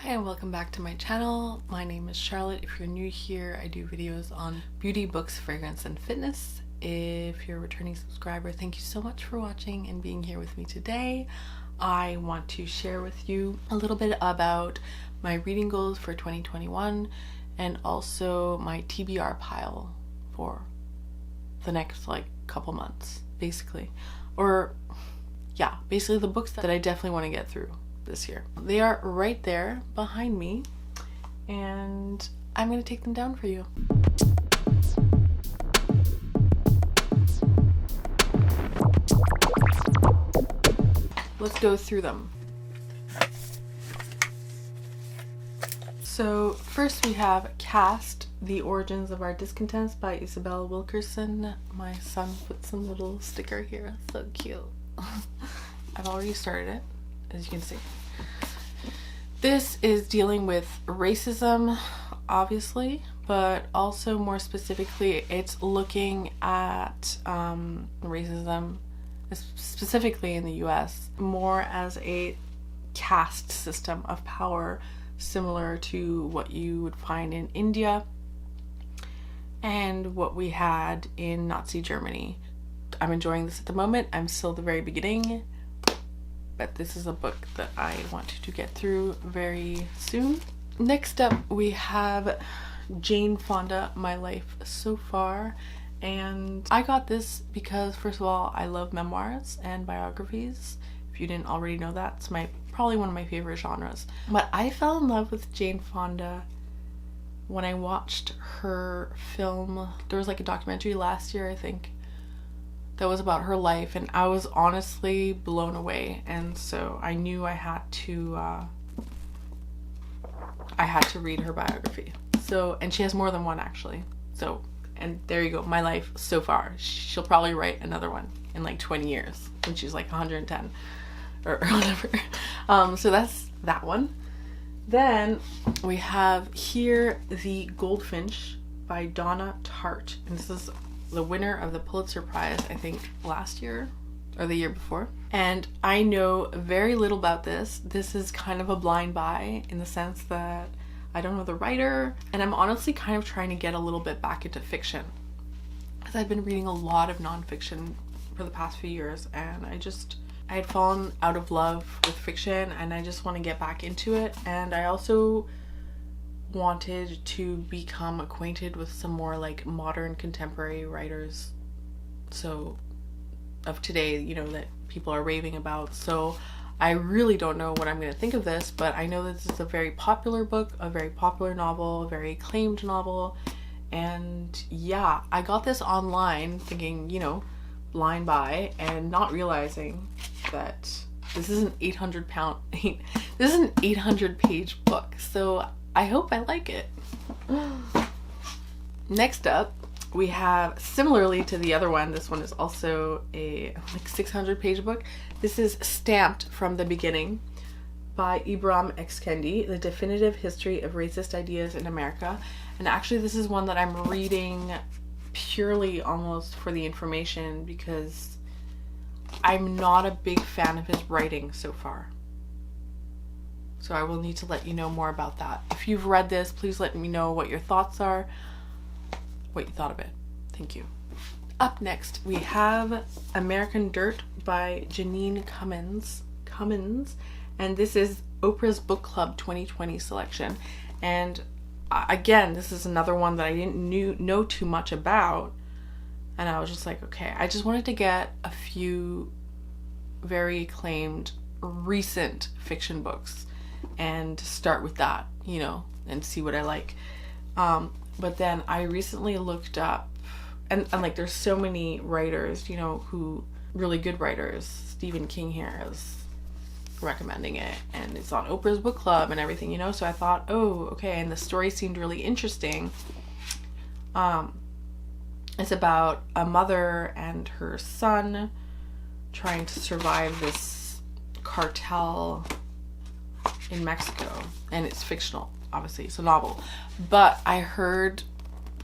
Hi and welcome back to my channel. My name is Charlotte. If you're new here, I do videos on beauty, books, fragrance, and fitness. If you're a returning subscriber, thank you so much for watching and being here with me today. I want to share with you a little bit about my reading goals for 2021 and also my TBR pile for the next couple months, basically. Basically the books that I definitely want to get through this year. They are right there behind me and I'm going to take them down for you. Let's go through them. So first we have Caste, The Origins of Our Discontents by Isabel Wilkerson. My son put some little sticker here, so cute. I've already started it, as you can see. This is dealing with racism, obviously, but also more specifically, it's looking at racism, specifically in the US, more as a caste system of power, similar to what you would find in India and what we had in Nazi Germany. I'm enjoying this at the moment. I'm still at the very beginning, but this is a book that I want to get through very soon. Next up, we have Jane Fonda, My Life So Far. And I got this because, first of all, I love memoirs and biographies. If you didn't already know that, it's probably one of my favorite genres. But I fell in love with Jane Fonda when I watched her film. There was a documentary last year, I think, that was about her life, and I was honestly blown away, and so I knew I had to read her biography. So, and she has more than one actually. So, and there you go, My Life So Far. She'll probably write another one in 20 years when she's 110 or whatever. So that's that one. Then we have here The Goldfinch by Donna, Tartt, and this is the winner of the Pulitzer Prize, I think last year or the year before. And I know very little about this. This is kind of a blind buy in the sense that I don't know the writer, and I'm honestly kind of trying to get a little bit back into fiction, because I've been reading a lot of nonfiction for the past few years, and I had fallen out of love with fiction, and I just want to get back into it. And I also wanted to become acquainted with some more modern contemporary writers, so of today, that people are raving about. So I really don't know what I'm going to think of this, but I know that this is a very popular book, a very popular novel, a very acclaimed novel. And yeah, I got this online thinking, blind buy, and not realizing that this is an 800 page book. So I hope I like it. Next up, we have, similarly to the other one, this one is also a 600 page book. This is Stamped from the Beginning by Ibram X. Kendi, The Definitive History of Racist Ideas in America. And actually this is one that I'm reading purely almost for the information, because I'm not a big fan of his writing so far. So I will need to let you know more about that. If you've read this, please let me know what your thoughts are, what you thought of it. Thank you. Up next, we have American Dirt by Jeanine Cummins, and this is Oprah's Book Club 2020 selection. And again, this is another one that I didn't know too much about, and I was just okay, I just wanted to get a few very acclaimed recent fiction books and start with that, and see what I like. But then I recently looked up, and there's so many writers, who really good writers. Stephen King here is recommending it, and it's on Oprah's Book Club and everything, so I thought, oh, okay, and the story seemed really interesting. It's about a mother and her son trying to survive this cartel in Mexico, and it's fictional, obviously, it's a novel, but I heard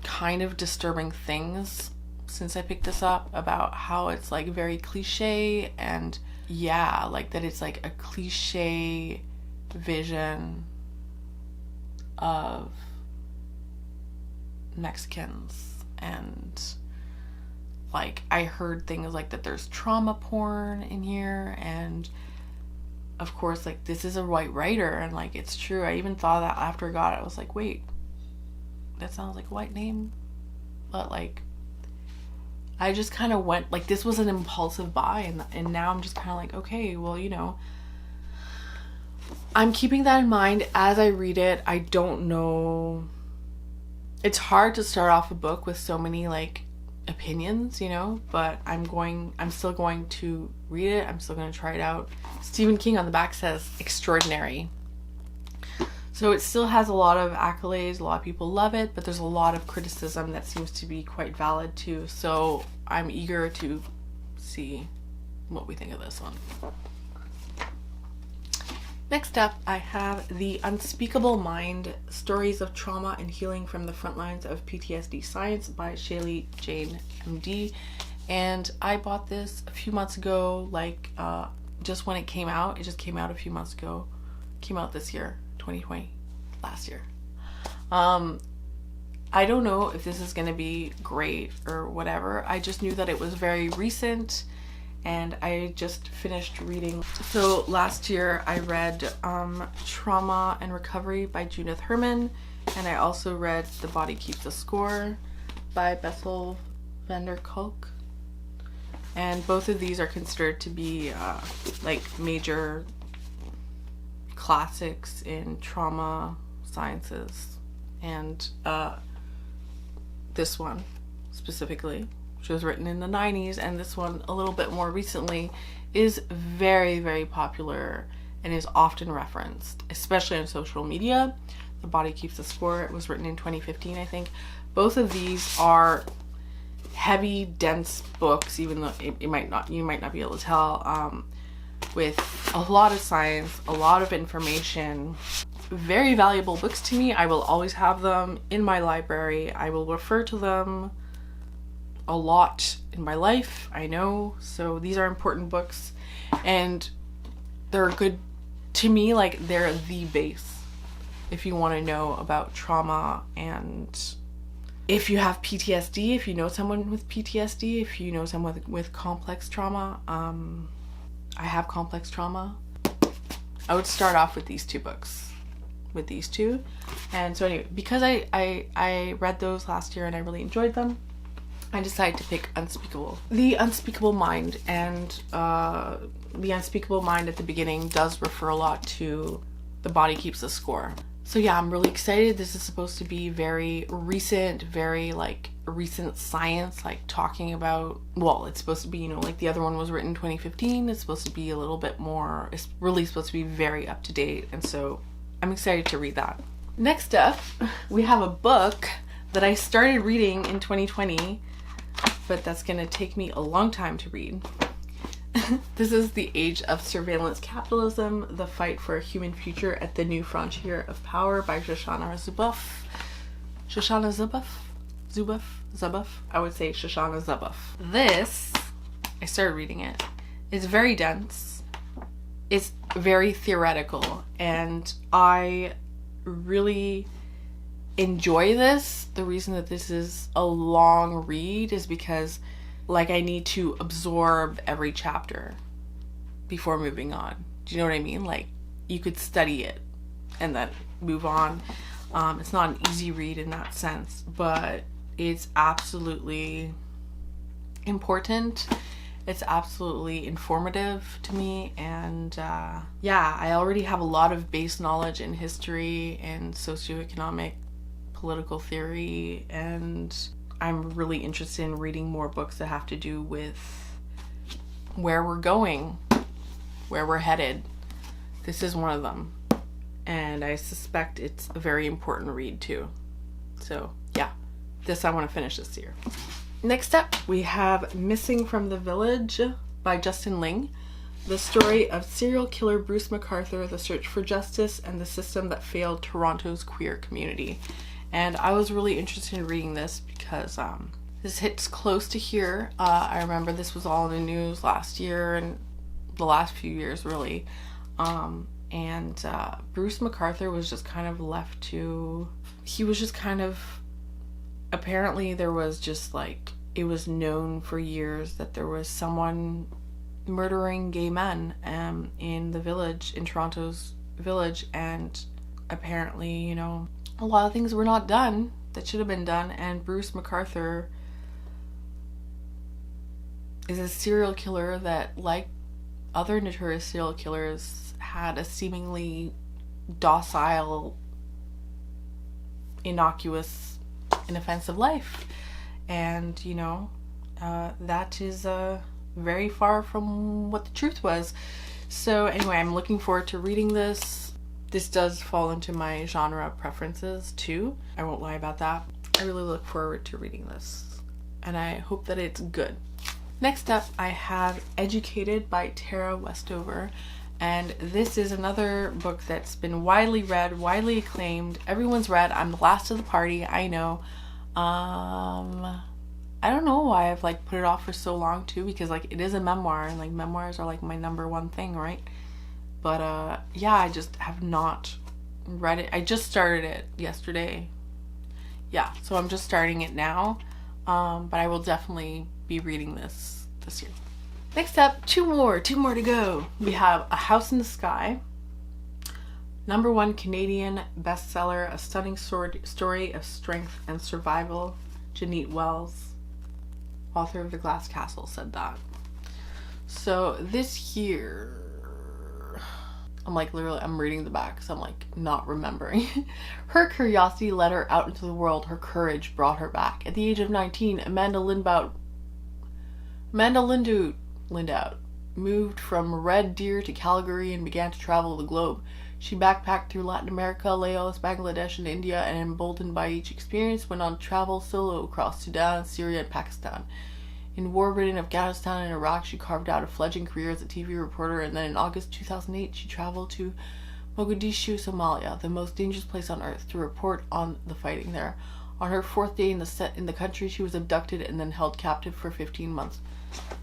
kind of disturbing things since I picked this up about how it's very cliche, and yeah, that it's a cliche vision of Mexicans, and like I heard things like that there's trauma porn in here, and of course like this is a white writer, and like it's true. I even thought that after I got it. I was like, wait, that sounds like a white name. But like I just kind of went like, this was an impulsive buy, and now I'm just kind of like, okay, well, you know, I'm keeping that in mind as I read it. I don't know, it's hard to start off a book with so many like opinions, you know, but I'm still going to read it. I'm still going to try it out. Stephen King on the back says extraordinary. So it still has a lot of accolades, a lot of people love it, but there's a lot of criticism that seems to be quite valid too. So I'm eager to see what we think of this one. Next up, I have The Unspeakable Mind, Stories of Trauma and Healing from the Frontlines of PTSD Science by Shaili Jain, MD. And I bought this a few months ago, like just when it came out. It just came out a few months ago. Came out this year, 2020, last year. I don't know if this is going to be great or whatever. I just knew that it was very recent, and I just finished reading. So last year I read Trauma and Recovery by Judith Herman, and I also read The Body Keeps the Score by Bessel A. And both of these are considered to be like major classics in trauma sciences. And this one specifically, which was written in the 90s, and this one a little bit more recently, is very, very popular and is often referenced, especially on social media. The Body Keeps the Score, it was written in 2015, I think. Both of these are heavy, dense books, even though you might not be able to tell, with a lot of science, a lot of information. Very valuable books to me. I will always have them in my library. I will refer to them a lot in my life, I know. So these are important books, and they're good to me. Like, they're the base if you want to know about trauma, and if you have PTSD, if you know someone with PTSD, if you know someone with complex trauma. I have complex trauma. I would start off with these two books, with these two. And so anyway, because I read those last year and I really enjoyed them, I decided to pick Unspeakable. The Unspeakable Mind, and The Unspeakable Mind at the beginning does refer a lot to The Body Keeps the Score. So yeah, I'm really excited. This is supposed to be very recent, very like recent science, like talking about, well, it's supposed to be, you know, like the other one was written in 2015. It's supposed to be a little bit more, it's really supposed to be very up to date. And so I'm excited to read that. Next up, we have a book that I started reading in 2020, but that's gonna take me a long time to read. This is The Age of Surveillance Capitalism, The Fight for a Human Future at the New Frontier of Power by Shoshana Zuboff. Shoshana Zuboff? I would say Shoshana Zuboff. This, I started reading it. It's very dense. It's very theoretical, and I really enjoy this. The reason that this is a long read is because like I need to absorb every chapter before moving on. Do you know what I mean? Like, you could study it and then move on. It's not an easy read in that sense, but it's absolutely important. It's absolutely informative to me, and yeah, I already have a lot of base knowledge in history and socioeconomic political theory, and I'm really interested in reading more books that have to do with where we're going, where we're headed. This is one of them, and I suspect it's a very important read too. So yeah, this I want to finish this year. Next up, we have Missing from the Village by Justin Ling. The story of serial killer Bruce McArthur, the search for justice, and the system that failed Toronto's queer community. And I was really interested in reading this because this hits close to here. I remember this was all in the news last year and the last few years, really. And and Bruce McArthur was just kind of left to, he was just kind of, apparently there was just like, it was known for years that there was someone murdering gay men in the village, in Toronto's village, and apparently, you know, a lot of things were not done that should have been done, and Bruce McArthur is a serial killer that, like other notorious serial killers, had a seemingly docile, innocuous, inoffensive life. And, you know, that is very far from what the truth was. So anyway, I'm looking forward to reading this. This does fall into my genre preferences too. I won't lie about that. I really look forward to reading this, and I hope that it's good. Next up, I have Educated by Tara Westover, and this is another book that's been widely read, widely acclaimed. Everyone's read. I'm the last of the party, I know. I don't know why I've like put it off for so long too, because like it is a memoir, and like memoirs are like my number one thing, right? But yeah, I just have not read it. I just started it yesterday. Yeah, so I'm just starting it now. But I will definitely be reading this year. Next up, two more to go. We have A House in the Sky, #1 Canadian bestseller, a stunning story of strength and survival. Jeanine Wells, author of The Glass Castle, said that. So this here, I'm like literally, I'm reading the back because I'm like not remembering. Her curiosity led her out into the world. Her courage brought her back. At the age of 19, Lindhout moved from Red Deer to Calgary and began to travel the globe. She backpacked through Latin America, Laos, Bangladesh, and India, and emboldened by each experience, went on travel solo across Sudan, Syria, and Pakistan. In war-ridden Afghanistan and Iraq, she carved out a fledgling career as a TV reporter, and then in August 2008, she traveled to Mogadishu, Somalia, the most dangerous place on earth, to report on the fighting there. On her 4th day in the country, she was abducted and then held captive for 15 months.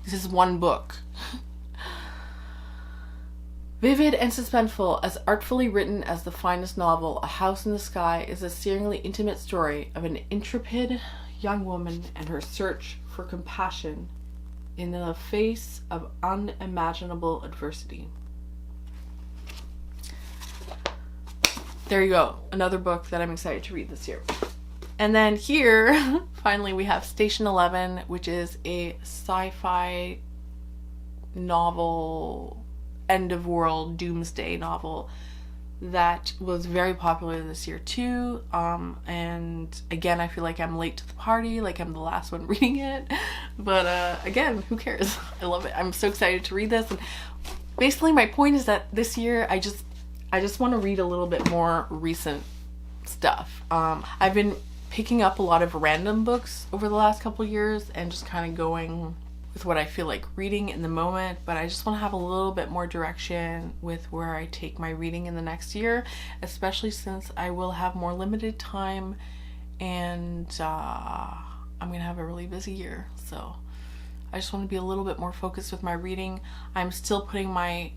This is one book. Vivid and suspenseful, as artfully written as the finest novel, A House in the Sky is a searingly intimate story of an intrepid young woman and her search for compassion in the face of unimaginable adversity. There you go. Another book that I'm excited to read this year. And then here, finally, we have Station 11, which is a sci-fi novel, end-of-world doomsday novel that was very popular this year too. And again, I feel like I'm late to the party, like I'm the last one reading it. But again, who cares? I love it. I'm so excited to read this. And basically my point is that this year I just want to read a little bit more recent stuff. I've been picking up a lot of random books over the last couple years and just kind of going with what I feel like reading in the moment, but I just want to have a little bit more direction with where I take my reading in the next year, especially since I will have more limited time and I'm gonna have a really busy year. So I just want to be a little bit more focused with my reading. I'm still putting my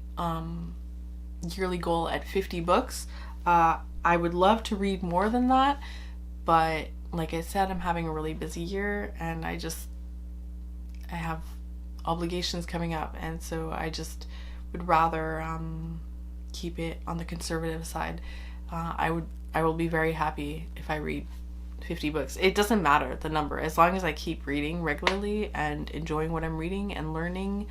yearly goal at 50 books. I would love to read more than that, but like I said, I'm having a really busy year and I have obligations coming up, and so I just would rather keep it on the conservative side. I will be very happy if I read 50 books. It doesn't matter the number, as long as I keep reading regularly and enjoying what I'm reading and learning.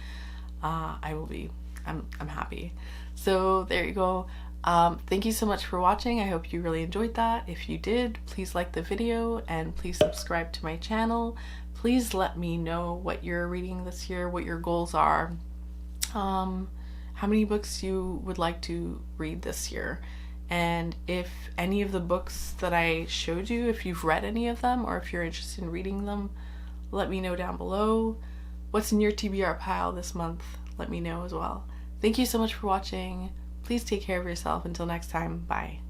I'm happy. So there you go. Thank you so much for watching. I hope you really enjoyed that. If you did, please like the video and please subscribe to my channel. Please let me know what you're reading this year, what your goals are, how many books you would like to read this year, and if any of the books that I showed you, if you've read any of them or if you're interested in reading them, let me know down below. What's in your TBR pile this month? Let me know as well. Thank you so much for watching. Please take care of yourself. Until next time, bye.